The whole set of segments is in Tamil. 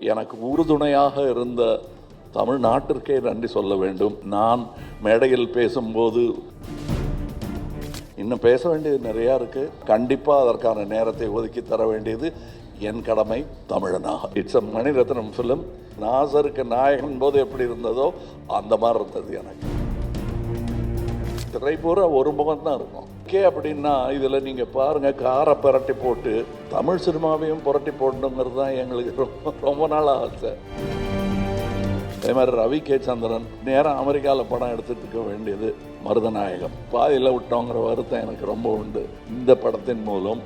எனக்கு உறுதுணையாக இருந்த தமிழ்நாட்டிற்கே நன்றி சொல்ல வேண்டும். நான் மேடையில் பேசும்போது இன்னும் பேச வேண்டியது நிறையா இருக்குது. கண்டிப்பாக அதற்கான நேரத்தை ஒதுக்கி தர வேண்டியது என் கடமை தமிழனாக. It's a Mani Ratnam film. நாசருக்கு நாயகன் போது எப்படி இருந்ததோ அந்த மாதிரி இருந்தது எனக்கு. திரை பூரா ஒரு முகம் தான் இருக்கும். அப்படின்னா இதில் நீங்கள் பாருங்கள், காரை புரட்டி போட்டு தமிழ் சினிமாவையும் புரட்டி போடணுங்கிறது தான் எங்களுக்கு ரொம்ப நாள் ஆசை. அதே மாதிரி ரவி கே சந்திரன் நேரம் அமெரிக்காவில் படம் எடுத்துட்டு இருக்க வேண்டியது மருதநாயகம். பாதியில் விட்டோங்கிற வருத்தம் எனக்கு ரொம்ப உண்டு. இந்த படத்தின் மூலம்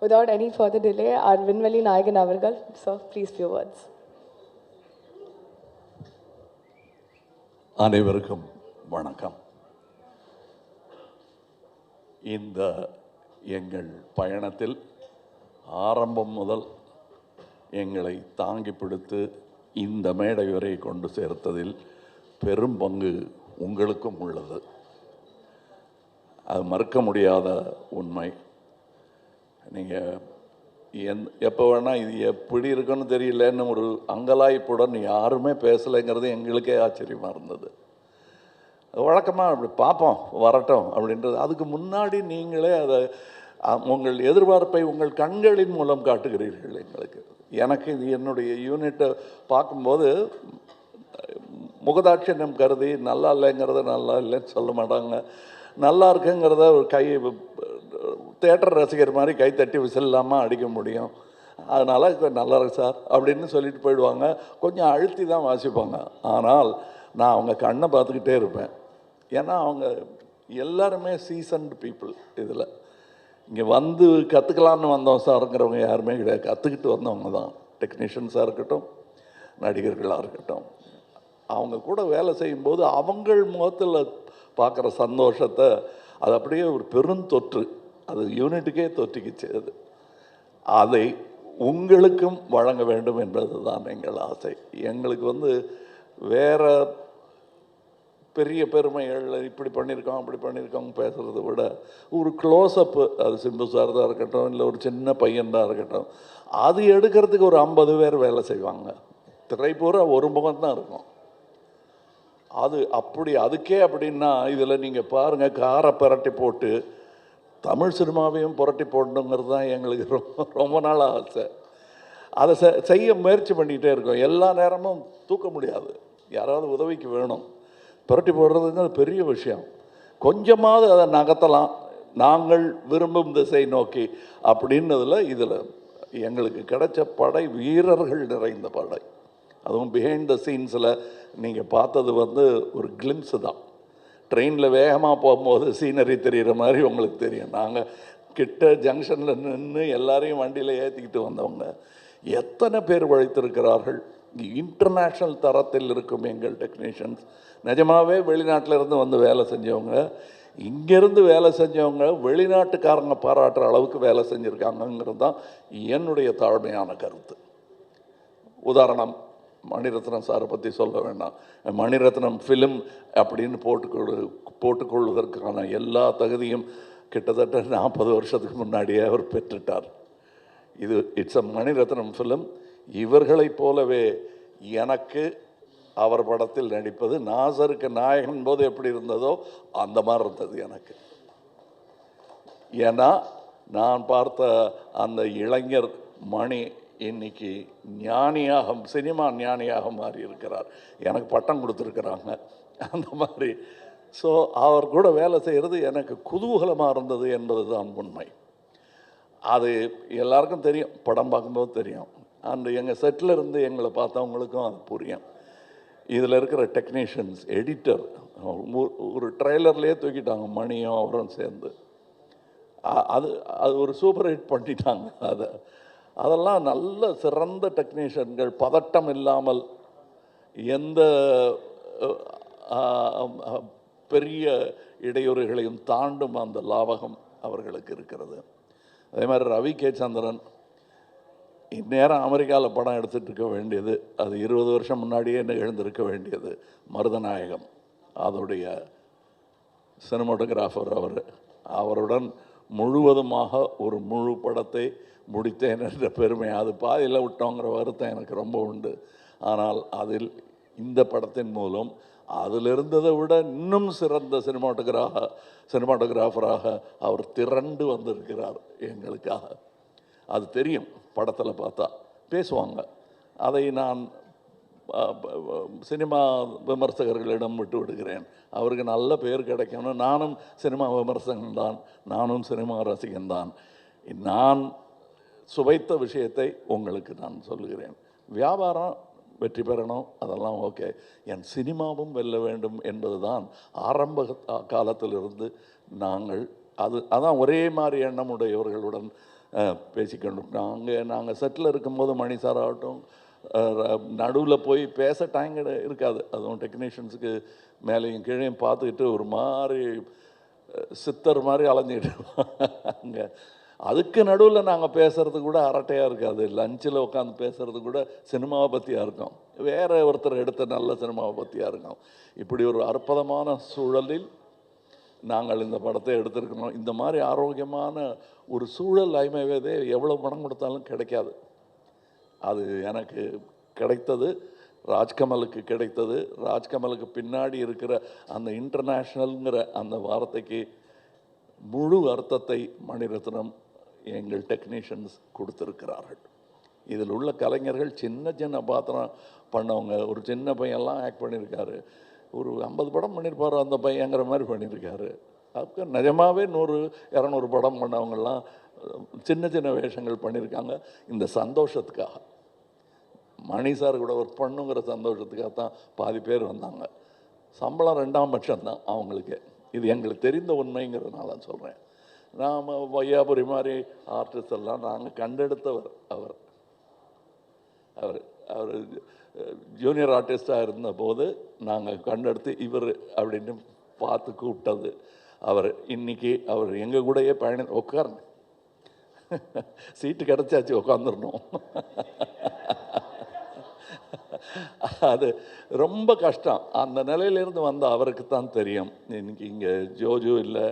Without any further delay, our Vinvali Nayagan Avargal, sir, please few words. அனைவருக்கும் வணக்கம். இந்த எங்கள் பயணத்தில் ஆரம்பம் முதல் எங்களை தாங்கி பிடித்து இந்த மேடை வரை கொண்டு சேர்த்ததில் பெரும் பங்கு உங்களுக்கும் உள்ளது. அது மறுக்க முடியாத உண்மை. நீங்கள் எப்போ வேணால் இது எப்படி இருக்குன்னு தெரியலன்னு ஒரு அங்கலாய்ப்புடன் யாருமே பேசலைங்கிறது எங்களுக்கே ஆச்சரியமாக இருந்தது. வழக்கமாக அப்படி பார்ப்போம் வரட்டும் அப்படின்றது. அதுக்கு முன்னாடி நீங்களே அதை உங்கள் எதிர்பார்ப்பை உங்கள் கண்களின் மூலம் காட்டுகிறீர்கள் எங்களுக்கு. எனக்கு இது என்னுடைய யூனிட்டை பார்க்கும்போது முகதாட்சியம் கருதி நல்லா இல்லைங்கிறத நல்லா இல்லைன்னு சொல்ல மாட்டாங்க, நல்லா இருக்குங்கிறத ஒரு தேட்டர் ரசிகர் மாதிரி கை தட்டி விசில் இல்லாமல் அடிக்க முடியும். அதனால் நல்லா இருக்கு சார் அப்படின்னு சொல்லிட்டு போயிடுவாங்க. கொஞ்சம் அழுத்தி தான் வாசிப்பாங்க. ஆனால் நான் அவங்க கண்ணை பார்த்துக்கிட்டே இருப்பேன். ஏன்னா அவங்க எல்லாருமே சீசன்டு பீப்புள். இதில் இங்கே வந்து கற்றுக்கலான்னு வந்தோம் சாருங்கிறவங்க யாருமே கிடையாது. கற்றுக்கிட்டு வந்தவங்க தான். டெக்னீஷியன்ஸாக இருக்கட்டும், நடிகர்களாக இருக்கட்டும். அவங்க கூட வேலை செய்யும்போது அவங்கள் முகத்தில் பார்க்குற சந்தோஷத்தை அது அப்படியே ஒரு பெருந்தொற்று, அது யூனிட்டுக்கே தொற்றிக்கிச்சு. அதை உங்களுக்கும் வழங்க வேண்டும் என்பது தான் எங்கள் ஆசை. எங்களுக்கு வேறு பெரிய பெருமைகள் இப்படி பண்ணியிருக்கோம் அப்படி பண்ணியிருக்கோங்க பேசுகிறத விட ஒரு க்ளோஸ்அப்பு, அது சிம்பு சார் தான் இருக்கட்டும், இல்லை ஒரு சின்ன பையன் தான் இருக்கட்டும், அது எடுக்கிறதுக்கு ஒரு 50 பேர் வேலை செய்வாங்க. திரை பூரா ஒரு முகம் தான் இருக்கும். அது அப்படி அதுக்கே அப்படின்னா இதில் நீங்கள் பாருங்கள், காரை புரட்டி போட்டு தமிழ் சினிமாவையும் புரட்டி போடணுங்கிறது தான் எங்களுக்கு ரொம்ப நாள் ஆசை. அதை செய்ய முயற்சி பண்ணிக்கிட்டே இருக்கோம். எல்லா நேரமும் தூக்க முடியாது, யாராவது உதவிக்கு வேணும். புரட்டி போடுறதுங்கிறது பெரிய விஷயம். கொஞ்சமாவது அதை நகர்த்தலாம் நாங்கள் விரும்பும் திசை நோக்கி அப்படின்னதில் இதில் எங்களுக்கு கிடைச்ச படை வீரர்கள் நிறைந்த படை. அதுவும் பிஹைண்ட் த சீன்ஸில் நீங்கள் பார்த்தது ஒரு கிளிம்ஸு தான். ட்ரெயினில் வேகமாக போகும்போது சீனரி தெரிகிற மாதிரி உங்களுக்கு தெரியும். நாங்கள் கிட்ட ஜங்ஷனில் நின்று எல்லாரையும் வண்டியில் ஏற்றிக்கிட்டு வந்தவங்க எத்தனை பேர் உழைத்திருக்கிறார்கள். இன்டர்நேஷ்னல் தரத்தில் இருக்கும் எங்கள் டெக்னீஷியன்ஸ். நிஜமாகவே வெளிநாட்டிலேருந்து வந்து வேலை செஞ்சவங்க, இங்கேருந்து வேலை செஞ்சவங்க வெளிநாட்டுக்காரங்க பாராட்டுற அளவுக்கு வேலை செஞ்சுருக்காங்கங்கிறது தான் என்னுடைய தாழ்மையான கருத்து. உதாரணம், மணிரத்னம் சாரை பற்றி சொல்ல வேண்டாம். மணிரத்னம் ஃபிலிம் அப்படின்னு போட்டுக்கொள்வதற்கான எல்லா தகுதியும் கிட்டத்தட்ட 40 வருஷத்துக்கு முன்னாடியே அவர் பெற்றுட்டார். இது இட்ஸ் அ மணிரத்னம் ஃபிலிம். இவர்களைப் போலவே எனக்கு அவர் படத்தில் நடிப்பது நாசருக்கு நாயகன் போது எப்படி இருந்ததோ அந்த மாதிரி இருந்தது எனக்கு. ஏன்னா நான் பார்த்த அந்த இளைஞர் மணி இன்னைக்கு ஞானியாக, சினிமா ஞானியாக மாறி இருக்கிறார். எனக்கு பட்டம் கொடுத்துருக்குறாங்க அந்த மாதிரி. ஸோ அவர் கூட வேலை செய்கிறது எனக்கு குதூகலமாக இருந்தது என்பது தான் உண்மை. அது எல்லாருக்கும் தெரியும், படம் பார்க்கும்போது தெரியும். அந்த எங்கள் செட்டில் இருந்து எங்களை பார்த்தவங்களுக்கும் அது புரியும். இதில் இருக்கிற டெக்னீஷியன்ஸ், எடிட்டர், ஒரு ட்ரெய்லர்லேயே தூக்கிட்டாங்க மணியும் அவரும் சேர்ந்து. அது ஒரு சூப்பர் ஹிட் பண்ணிட்டாங்க. அதெல்லாம் நல்ல சிறந்த டெக்னீஷியன்கள். பதட்டம் இல்லாமல் எந்த பெரிய இடையூறுகளையும் தாண்டும் அந்த லாவகம் அவர்களுக்கு இருக்கிறது. அதே மாதிரி ரவி கே சந்திரன் இந்நேரம் அமெரிக்காவில் படம் எடுத்துகிட்டு இருக்க வேண்டியது, அது 20 வருஷம் முன்னாடியே நிகழ்ந்திருக்க வேண்டியது மருதநாயகம். அதோடைய சினிமாட்டோகிராஃபர் அவருடன் முழுவதுமாக ஒரு முழு படத்தை முடித்தேன் என்ற பெருமை, அது பாதியில் விட்டோங்கிற வருத்தம் எனக்கு ரொம்ப உண்டு. ஆனால் அதில் இந்த படத்தின் மூலம் அதில் இருந்ததை விட இன்னும் சிறந்த சினிமாட்டோகிராஃபராக அவர் திரண்டு வந்திருக்கிறார் எங்களுக்காக. அது தெரியும், படத்தில் பார்த்தா பேசுவாங்க. அதை நான் சினிமா விமர்சகர்களிடம் விட்டு விடுகிறேன். அவருக்கு நல்ல பேர் கிடைக்கணும். நானும் சினிமா விமர்சகன்தான், நானும் சினிமா ரசிகன்தான். நான் சுவைத்த விஷயத்தை உங்களுக்கு நான் சொல்லுகிறேன். வியாபாரம் வெற்றி பெறணும், அதெல்லாம் ஓகே. என் சினிமாவும் வெல்ல வேண்டும் என்பது தான் ஆரம்ப காலத்திலிருந்து நாங்கள் அதான் ஒரே மாதிரி எண்ணமுடையவர்களுடன் பேசிக்கணும். நாங்கள் செட்டில் இருக்கும்போது மணி சார் ஆகட்டும், நடுவில் போய் பேச டைம் இருக்காது. அதுவும் டெக்னீஷியன்ஸுக்கு மேலேயும் கீழேயும் பார்த்துக்கிட்டு ஒரு மாதிரி சித்தர் மாதிரி அலைஞ்சிக்கிட்டு அங்கே. அதுக்கு நடுவில் நாங்கள் பேசுகிறது கூட அரட்டையாக இருக்காது. லஞ்சில் உட்காந்து பேசுகிறது கூட சினிமாவை பற்றியாக இருக்கும், வேறு ஒருத்தர் எடுத்த நல்ல சினிமாவை பற்றியாக இருக்கும். இப்படி ஒரு அற்புதமான சூழலில் நாங்கள் இந்த படத்தை எடுத்திருக்கணும். இந்த மாதிரி ஆரோக்கியமான ஒரு சூழல் ஐமவேதே எவ்வளோ பணம் கொடுத்தாலும் கிடைக்காது. அது எனக்கு கிடைத்தது, ராஜ்கமலுக்கு கிடைத்தது. ராஜ்கமலுக்கு பின்னாடி இருக்கிற அந்த இன்டர்நேஷ்னல்ங்கிற அந்த வார்த்தைக்கு முழு அர்த்தத்தை மணிரத்னம் எங்கள் டெக்னீஷியன்ஸ் கொடுத்துருக்கிறார்கள். இதில் உள்ள கலைஞர்கள் சின்ன சின்ன பாத்திரம் பண்ணவங்க. ஒரு சின்ன பையன்லாம் ஆக்ட் பண்ணியிருக்காரு. ஒரு 50 படம் பண்ணியிருப்பார் அந்த பையங்கிற மாதிரி பண்ணியிருக்காரு. அதுக்கு நிஜமாகவே 100-200 படம் பண்ணவங்கெல்லாம் சின்ன சின்ன வேஷங்கள் பண்ணியிருக்காங்க. இந்த சந்தோஷத்துக்காக, மணி சார் கூட ஒர்க் பண்ணுங்கிற சந்தோஷத்துக்காக தான் பாதி பேர் வந்தாங்க. சம்பளம் 2ஆம் பட்சம் தான் அவங்களுக்கு. இது எங்களுக்கு தெரிந்த உண்மைங்கிறதுனால சொல்கிறேன். நாம் வையாபுரி மாதிரி ஆர்டிஸ்ட் எல்லாம் நாங்கள் கண்டெடுத்தவர். அவர் அவர் அவர் ஜூனியர் ஆர்டிஸ்டாக இருந்தபோது நாங்கள் கண்டெடுத்து இவர் அப்படின்னு பார்த்து கூப்பிட்டது அவர். இன்றைக்கி அவர் எங்கள் கூடயே உட்காருங்க, சீட்டு கிடச்சாச்சு, உட்காந்துடணும். அது ரொம்ப கஷ்டம். அந்த நிலையிலேருந்து வந்த அவருக்கு தான் தெரியும். இன்னைக்கு இங்கே ஜோஜோ இல்லை,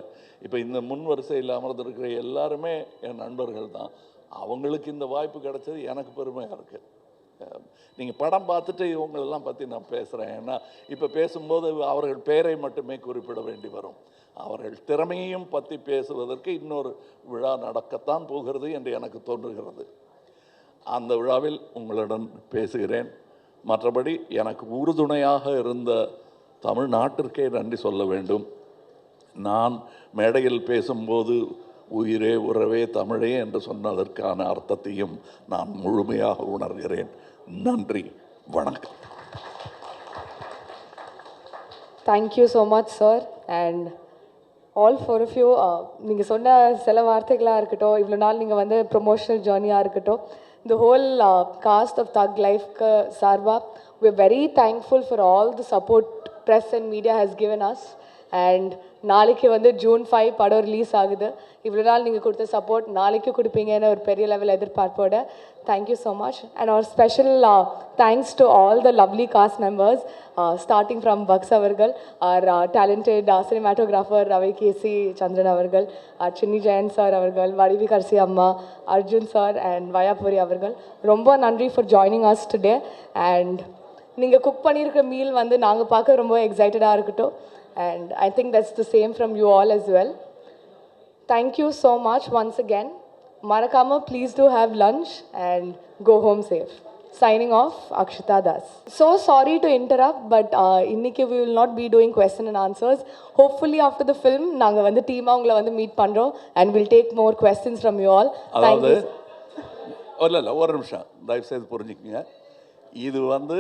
இப்போ இந்த முன் வரிசையில் அமர்ந்திருக்கிற எல்லாருமே என் நண்பர்கள் தான். அவங்களுக்கு இந்த வாய்ப்பு கிடைச்சது எனக்கு பெருமையாக இருக்குது. நீங்கள் படம் பார்த்துட்டு இவங்களெல்லாம் பற்றி நான் பேசுகிறேன். ஏன்னா இப்போ பேசும்போது அவர்கள் பெயரை மட்டுமே குறிப்பிட வேண்டி வரும். அவர்கள் திறமையையும் பற்றி பேசுவதற்கு இன்னொரு விழா நடக்கத்தான் போகிறது என்று எனக்கு தோன்றுகிறது. அந்த விழாவில் உங்களுடன் பேசுகிறேன். மற்றபடி எனக்கு உறுதுணையாக இருந்த தமிழ்நாட்டிற்கே நன்றி சொல்ல வேண்டும். நான் மேடையில் பேசும்போது உயிரே உறவே தமிழே என்று சொன்னதற்கான அர்த்தத்தையும் நான் முழுமையாக உணர்கிறேன். நன்றி, வணக்கம். Thank you so much, sir. And all four of you, நீங்கள் சொன்ன சில வார்த்தைகளாக இருக்கட்டும், இவ்வளோ நாள் நீங்கள் வந்து ப்ரொமோஷனல் ஜேர்னியாக இருக்கட்டும், the whole cast of Thug Life சார்பா, we're very thankful for all the support press and media has given us. And நாளைக்கு வந்து June 5 படம் ரிலீஸ் ஆகுது. இவ்வளோ நாள் நீங்கள் கொடுத்த சப்போர்ட் நாளைக்கு கொடுப்பீங்கன்னு ஒரு பெரிய லெவல் எதிர்பார்ப்போட thank you so much. And our special thanks to all the lovely cast members, starting from Bucks அவர்கள், our talented cinematographer Ravi KC Chandran அவர்கள், சின்னி ஜெயன் சார் அவர்கள், வடிவி கர்சி அம்மா, அர்ஜுன் சார் அண்ட் வயாபுரி அவர்கள். ரொம்ப நன்றி for joining us today. And நீங்கள் குக் பண்ணியிருக்கிற மீல் வந்து நாங்கள் பார்க்க ரொம்ப எக்ஸைட்டடாக இருக்கட்டும். And I think that's the same from you all as well. Thank you so much once again. Marakama, please do have lunch and go home safe. Signing off, Akshita Das. So sorry to interrupt, but இன்னைக்கு we will not be doing question and answers. Hopefully after the film, நாங்க வந்து டீமா உங்களை வந்து மீட் பண்றோம் and we'll take more questions from you all. Thank you. இல்ல ஒரு நிமிஷம் தயவு செய்து புரிஞ்சுக்கங்க. இது வந்து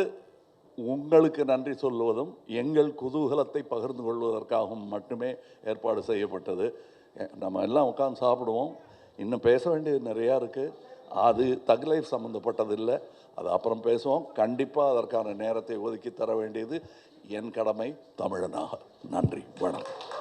உங்களுக்கு நன்றி சொல்லுவதும் எங்கள் குதூகலத்தை பகிர்ந்து கொள்வதற்காகவும் மட்டுமே ஏற்பாடு செய்யப்பட்டது. நம்ம எல்லாம் உட்காந்து சாப்பிடுவோம். இன்னும் பேச வேண்டியது நிறையா இருக்குது. அது தக் லைஃப் சம்மந்தப்பட்டதில்லை, அது அப்புறம் பேசுவோம். கண்டிப்பாக அதற்கான நேரத்தை ஒதுக்கி தர வேண்டியது என் கடமை தமிழனாக. நன்றி, வணக்கம்.